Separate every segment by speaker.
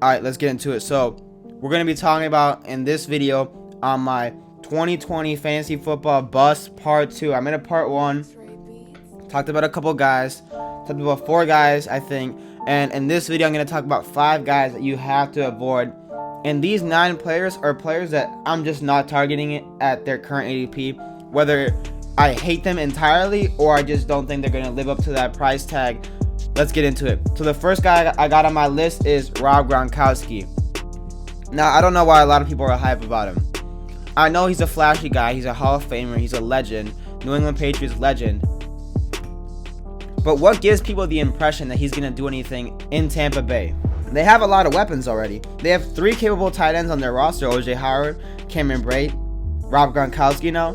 Speaker 1: Alright, let's get into it. So, we're going to be talking about in this video on my 2020 fantasy football bust part 2. I'm in a part 1. Talked about a couple guys. Talked about 4 guys, I think. And in this video, I'm going to talk about 5 guys that you have to avoid. And these 9 players are players that I'm just not targeting it at their current ADP. Whether I hate them entirely or I just don't think they're going to live up to that price tag. Let's get into it. So the first guy I got on my list is Gronkowski. Now, I don't know why a lot of people are hype about him. I know he's a flashy guy. He's a Hall of Famer. He's a legend. New England Patriots legend. But what gives people the impression that he's going to do anything in Tampa Bay? They have a lot of weapons already. They have 3 capable tight ends on their roster. O.J. Howard, Cameron Brate, Rob Gronkowski now.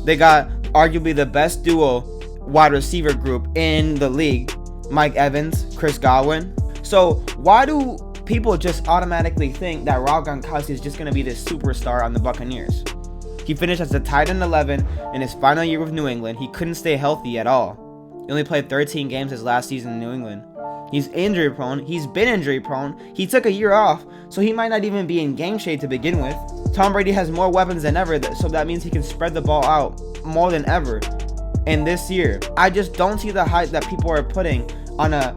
Speaker 1: They got arguably the best duo wide receiver group in the league. Mike Evans, Chris Godwin. So why do people just automatically think that Rob Gronkowski is just going to be this superstar on the Buccaneers? He finished as the tight end 11 in his final year with New England. He couldn't stay healthy at all. He only played 13 games his last season in New England. He's injury prone. He's been injury prone. He took a year off, so he might not even be in game shape to begin with. Tom Brady has more weapons than ever, so that means he can spread the ball out more than ever. And this year, I just don't see the hype that people are putting on a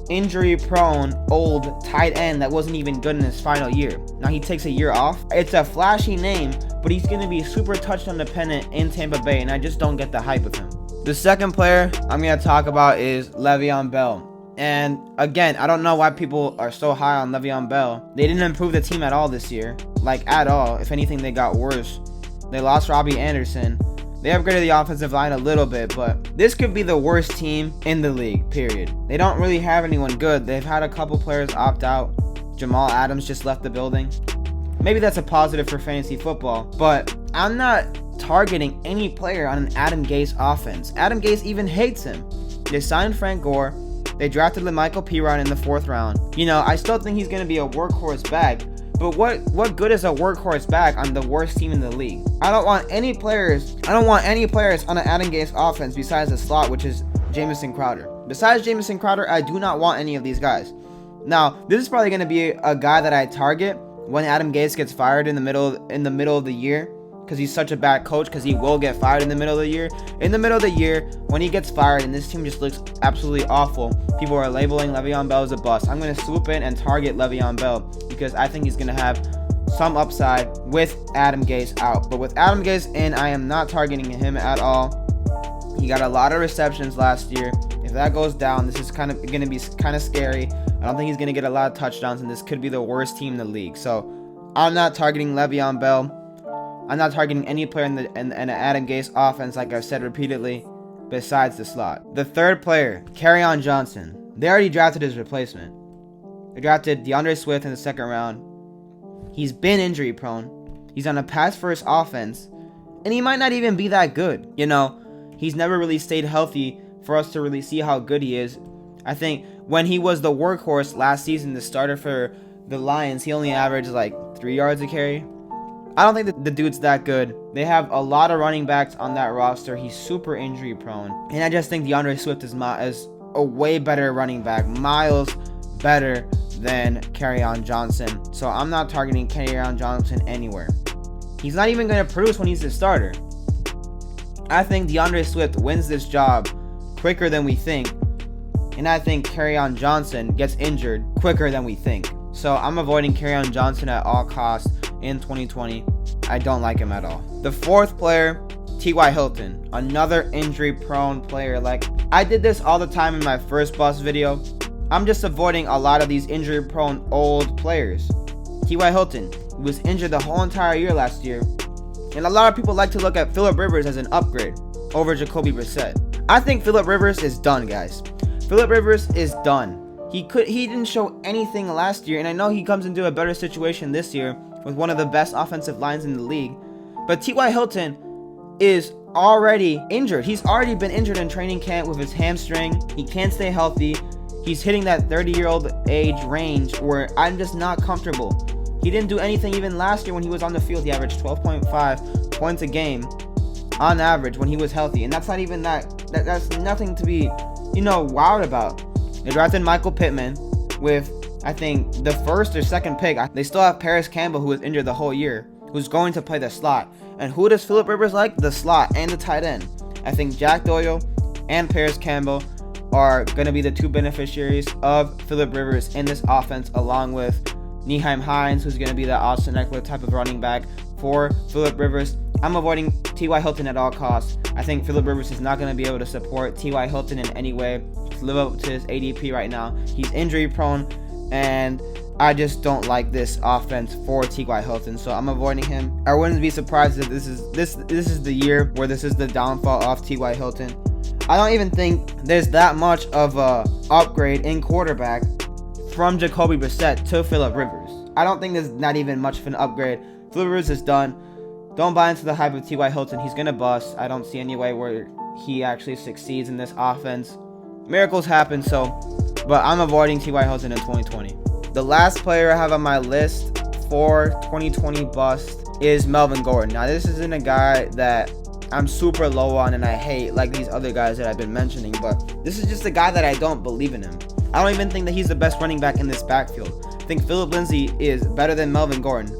Speaker 1: injury-prone old tight end that wasn't even good in his final year. Now he takes a year off. It's a flashy name, but he's going to be super touchdown dependent in Tampa Bay, and I just don't get the hype with him. The second player I'm going to talk about is Leveon Bell. And again, I don't know why people are so high on Leveon Bell. They didn't improve the team at all this year. Like, at all. If anything, they got worse. They lost Robbie Anderson. They upgraded the offensive line a little bit, but this could be the worst team in the league, period. They don't really have anyone good. They've had a couple players opt out. Jamal Adams just left the building. Maybe that's a positive for fantasy football, but I'm not targeting any player on an Adam Gase offense. Adam Gase even hates him. They signed Frank Gore. They drafted LeMichael Pirron in the 4th round. You know, I still think he's going to be a workhorse back, but what good is a workhorse back on the worst team in the league? I don't want any players on an Adam Gase offense besides the slot, which is Jamison Crowder. Besides Jamison Crowder, I do not want any of these guys. Now, this is probably going to be a guy that I target when Adam Gase gets fired in the middle of the year, because he's such a bad coach, because he will get fired in the middle of the year. In the middle of the year, when he gets fired and this team just looks absolutely awful, people are labeling Leveon Bell as a bust. I'm going to swoop in and target Leveon Bell because I think he's going to have some upside with Adam Gase out. But with Adam Gase in, I am not targeting him at all. He got a lot of receptions last year. If that goes down, this is going to be kind of scary. I don't think he's going to get a lot of touchdowns, and this could be the worst team in the league. So I'm not targeting Leveon Bell. I'm not targeting any player in an Adam Gase offense, like I've said repeatedly, besides the slot. The third player, Kerryon Johnson. They already drafted his replacement. They drafted DeAndre Swift in the 2nd round. He's been injury prone. He's on a pass-first offense, and he might not even be that good. You know, he's never really stayed healthy for us to really see how good he is. I think when he was the workhorse last season, the starter for the Lions, he only averaged like 3 yards a carry. I don't think that the dude's that good. They have a lot of running backs on that roster. He's super injury prone. And I just think DeAndre Swift is a way better running back. Miles better than Kerryon Johnson. So I'm not targeting Kerryon Johnson anywhere. He's not even going to produce when he's the starter. I think DeAndre Swift wins this job quicker than we think. And I think Kerryon Johnson gets injured quicker than we think. So I'm avoiding Kerryon Johnson at all costs in 2020. I don't like him at all. The 4th player, T.Y. Hilton, another injury-prone player. Like, I did this all the time in my first bust video. I'm just avoiding a lot of these injury-prone old players. T.Y. Hilton was injured the whole entire year last year, and a lot of people like to look at Phillip Rivers as an upgrade over Jacoby Brissett. I think Phillip Rivers is done, guys. Phillip Rivers is done. He didn't show anything last year, and I know he comes into a better situation this year with one of the best offensive lines in the league. But T.Y. Hilton is already injured. He's already been injured in training camp with his hamstring. He can't stay healthy. He's hitting that 30-year-old age range where I'm just not comfortable. He didn't do anything even last year when he was on the field. He averaged 12.5 points a game on average when he was healthy. And that's not even that's nothing to be, wowed about. They drafted Michael Pittman with I think the first or second pick, they still have Paris Campbell, who was injured the whole year, who's going to play the slot. And who does Philip Rivers like? The slot and the tight end. I think Jack Doyle and Paris Campbell are going to be the two beneficiaries of Philip Rivers in this offense, along with Nyheim Hines, who's going to be the Austin Eckler type of running back for Philip Rivers. I'm avoiding T.Y. Hilton at all costs. I think Philip Rivers is not going to be able to support T.Y. Hilton in any way to live up to his ADP right now. He's injury prone, and I just don't like this offense for T.Y. Hilton, so I'm avoiding him. I wouldn't be surprised if this is the year where this is the downfall of T.Y. Hilton. I don't even think there's that much of a upgrade in quarterback from Jacoby Brissett to Philip Rivers. I don't think there's not even much of an upgrade. Philip Rivers is done. Don't buy into the hype of T.Y. Hilton. He's going to bust. I don't see any way where he actually succeeds in this offense. Miracles happen, but I'm avoiding T.Y. Hilton in 2020. The last player I have on my list for 2020 bust is Melvin Gordon. Now, this isn't a guy that I'm super low on and I hate like these other guys that I've been mentioning, but this is just a guy that I don't believe in him. I don't even think that he's the best running back in this backfield. I think Philip Lindsay is better than Melvin Gordon.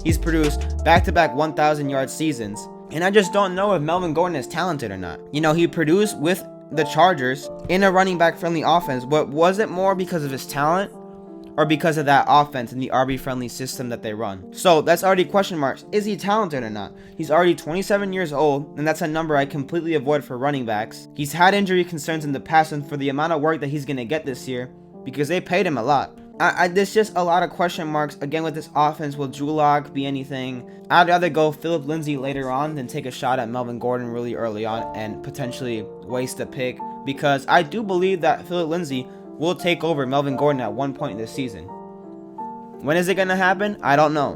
Speaker 1: He's produced back-to-back 1,000-yard seasons, and I just don't know if Melvin Gordon is talented or not. You know, he produced with the Chargers in a running back-friendly offense, but was it more because of his talent or because of that offense and the RB-friendly system that they run? So that's already question marks. Is he talented or not? He's already 27 years old, and that's a number I completely avoid for running backs. He's had injury concerns in the past, and for the amount of work that he's going to get this year, because they paid him a lot. There's just a lot of question marks. Again, with this offense, will Drew Lock be anything? I'd rather go Philip Lindsay later on than take a shot at Melvin Gordon really early on and potentially waste a pick, because I do believe that Philip Lindsay will take over Melvin Gordon at one point this season. When is it going to happen? I don't know.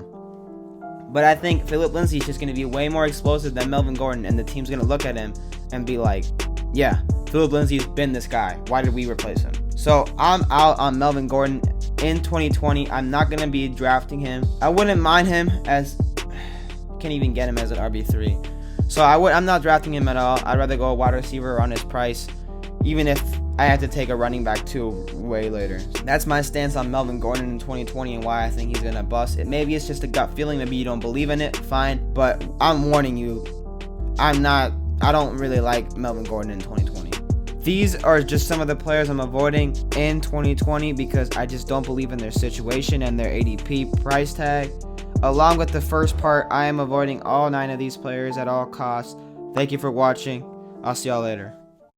Speaker 1: But I think Philip Lindsay is just going to be way more explosive than Melvin Gordon, and the team's going to look at him and be like, yeah, Philip Lindsay's been this guy. Why did we replace him? So I'm out on Melvin Gordon in 2020. I'm not going to be drafting him. I wouldn't mind him as... can't even get him as an RB3. So I'm not drafting him at all. I'd rather go a wide receiver on his price, even if I have to take a running back too way later. That's my stance on Melvin Gordon in 2020 and why I think he's going to bust. Maybe it's just a gut feeling. Maybe you don't believe in it. Fine. But I'm warning you, I don't really like Melvin Gordon in 2020. These are just some of the players I'm avoiding in 2020 because I just don't believe in their situation and their ADP price tag. Along with the first part, I am avoiding all 9 of these players at all costs. Thank you for watching. I'll see y'all later.